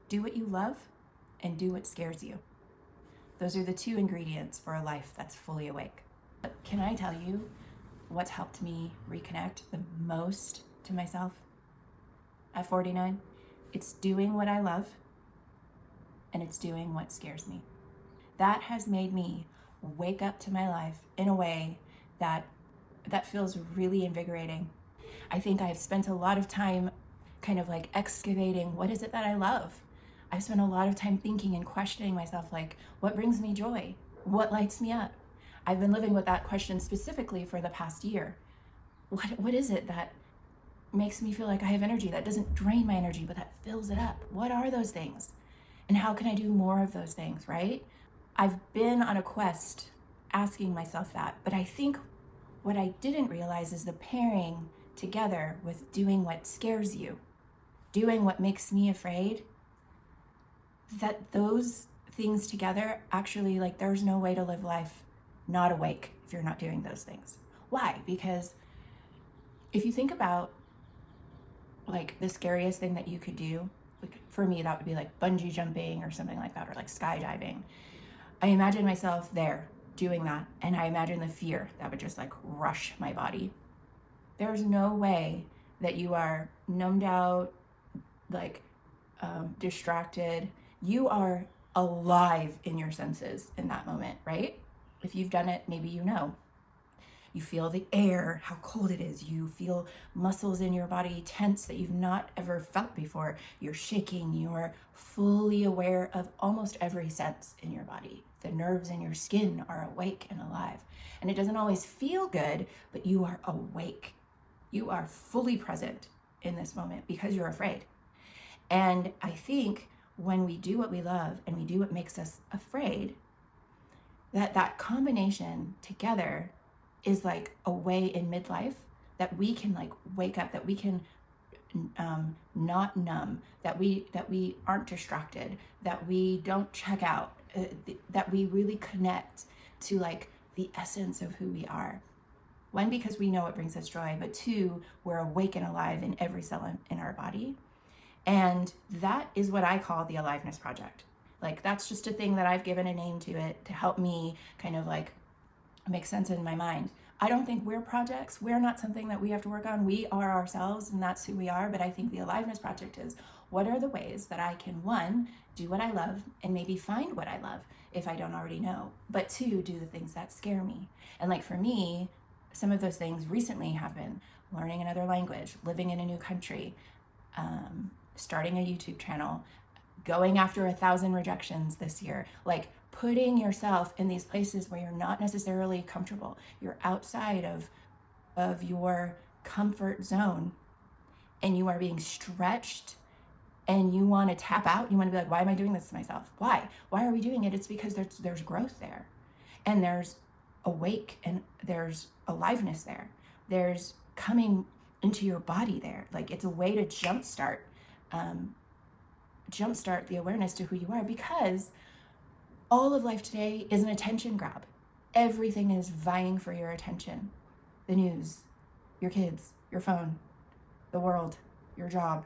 Do what you love and do what scares you. Those are the two ingredients for a life that's fully awake. But can I tell you what's helped me reconnect the most to myself at 49? It's doing what I love and it's doing what scares me. That has made me wake up to my life in a way that feels really invigorating. I think I've spent a lot of time kind of like excavating, what is it that I love? I've spent a lot of time thinking and questioning myself, like, what brings me joy? What lights me up? I've been living with that question specifically for the past year. What is it that makes me feel like I have energy, that doesn't drain my energy, but that fills it up? What are those things? And how can I do more of those things, right? I've been on a quest asking myself that, but I think what I didn't realize is the pairing together with doing what scares you, doing what makes me afraid, that those things together actually, like, there's no way to live life not awake if you're not doing those things. Why? Because if you think about like the scariest thing that you could do, like for me, that would be like bungee jumping or something like that, or like skydiving. I imagine myself there doing that, and I imagine the fear that would just like rush my body. There's no way that you are numbed out, like distracted. You are alive in your senses in that moment, right? If you've done it, maybe you know. You feel the air, how cold it is. You feel muscles in your body tense that you've not ever felt before. You're shaking. You're fully aware of almost every sense in your body. The nerves in your skin are awake and alive. And it doesn't always feel good, but you are awake. You are fully present in this moment because you're afraid. And I think when we do what we love and we do what makes us afraid, that combination together is like a way in midlife that we can like wake up, that we can not numb, that we aren't distracted, that we don't check out, that we really connect to like the essence of who we are. One, because we know it brings us joy, but two, we're awake and alive in every cell in our body. And that is what I call the Aliveness Project. Like, that's just a thing that I've given a name to it to help me kind of like make sense in my mind. I don't think we're projects. We're not something that we have to work on. We are ourselves, and that's who we are. But I think the Aliveness Project is, what are the ways that I can, one, do what I love and maybe find what I love if I don't already know, but two, do the things that scare me. And like for me, some of those things recently have been learning another language, living in a new country, starting a YouTube channel, going after 1,000 rejections this year, like putting yourself in these places where you're not necessarily comfortable. You're outside of your comfort zone and you are being stretched and you want to tap out. You want to be like, why am I doing this to myself? Why are we doing it? It's because there's growth there, and there's awake, and there's aliveness there. There's coming into your body there. Like, it's a way to jumpstart the awareness to who you are, because all of life today is an attention grab. Everything is vying for your attention. The news, your kids, your phone, the world, your job,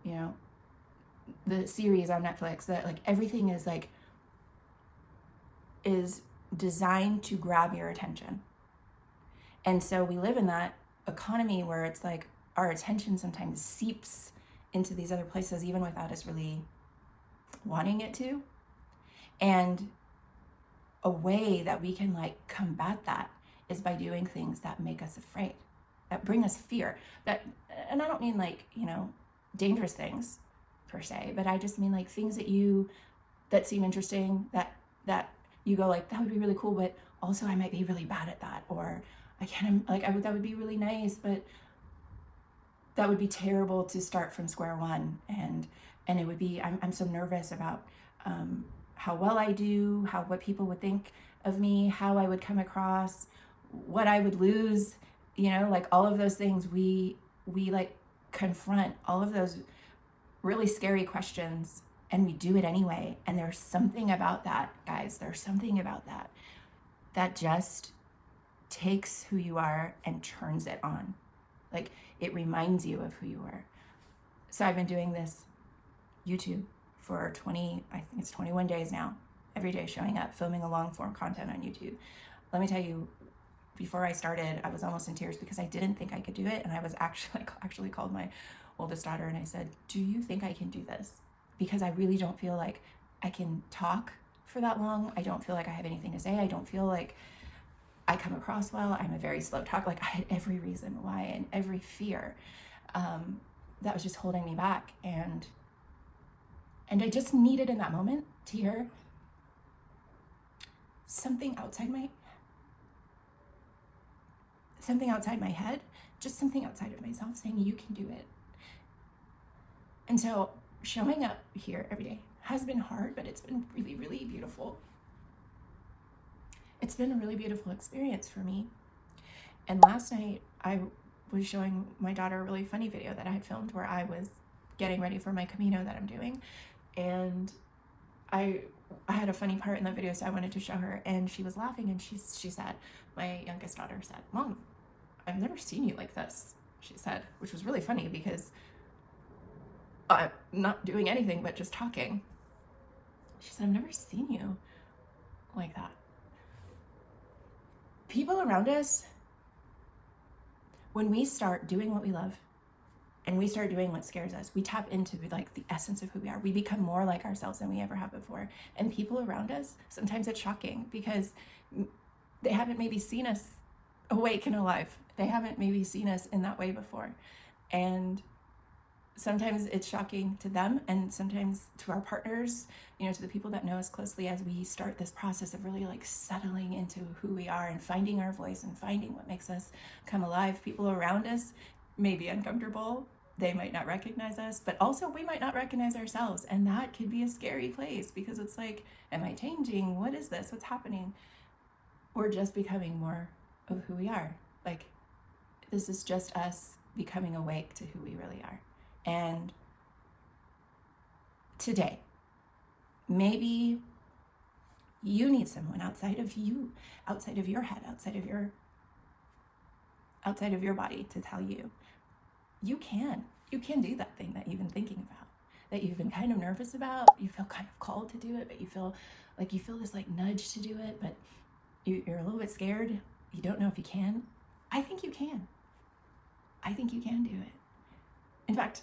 you know, the series on Netflix, that like everything is designed to grab your attention. And so we live in that economy where it's like our attention sometimes seeps into these other places even without us really wanting it to. And a way that we can like combat that is by doing things that make us afraid, that bring us fear. And I don't mean like, you know, dangerous things per se, but I just mean like things that seem interesting, that you go like, that would be really cool, but also I might be really bad at that, or that would be really nice, but that would be terrible to start from square one. And it would be, I'm so nervous about how well I do, what people would think of me, how I would come across, what I would lose, you know, like all of those things we like confront all of those really scary questions, and we do it anyway. And there's something about that, guys, there's something about that just takes who you are and turns it on. Like, it reminds you of who you are. So I've been doing this YouTube for I think it's 21 days now, every day showing up, filming a long form content on YouTube. Let me tell you, before I started, I was almost in tears because I didn't think I could do it. And I was actually called my oldest daughter and I said, do you think I can do this? Because I really don't feel like I can talk for that long. I don't feel like I have anything to say. I don't feel like I come across well. I'm a very slow talker. Like I had every reason why and every fear that was just holding me back. And I just needed in that moment to hear something outside my head, just something outside of myself saying, you can do it. And so showing up here every day has been hard, but it's been really, really beautiful. It's been a really beautiful experience for me. And last night I was showing my daughter a really funny video that I had filmed where I was getting ready for my Camino that I'm doing. And I had a funny part in the video, so I wanted to show her, and she was laughing, and she said, my youngest daughter said, Mom, I've never seen you like this, she said, which was really funny because I'm not doing anything but just talking. She said, I've never seen you like that. People around us, when we start doing what we love and we start doing what scares us, we tap into like the essence of who we are. We become more like ourselves than we ever have before. And people around us, sometimes it's shocking because they haven't maybe seen us awake and alive. They haven't maybe seen us in that way before. And sometimes it's shocking to them, and sometimes to our partners, to the people that know us closely, as we start this process of really like settling into who we are and finding our voice and finding what makes us come alive. People around us may be uncomfortable. They might not recognize us, but also we might not recognize ourselves. And that could be a scary place because it's like, am I changing? What is this? What's happening? We're just becoming more of who we are. Like, this is just us becoming awake to who we really are. And today, maybe you need someone outside of you, outside of your head, outside of your body to tell you, you can do that thing that you've been thinking about, that you've been kind of nervous about. You feel kind of called to do it, but you feel this like nudge to do it, but you're a little bit scared. You don't know if you can. I think you can. I think you can do it. In fact,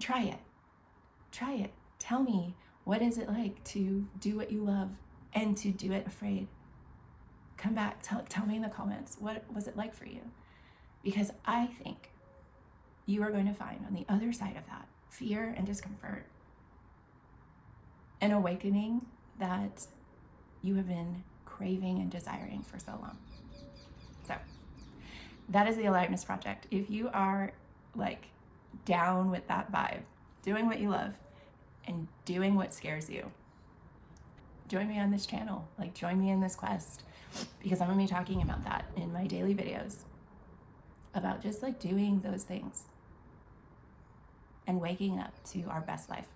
try it. Tell me, what is it like to do what you love and to do it afraid? Come back, tell me in the comments, what was it like for you? Because I think you are going to find on the other side of that fear and discomfort an awakening that you have been craving and desiring for so long. So that is the Aliveness Project. If you are like down with that vibe, doing what you love and doing what scares you, join me on this channel. Like, join me in this quest, because I'm gonna be talking about that in my daily videos, about just like doing those things and waking up to our best life.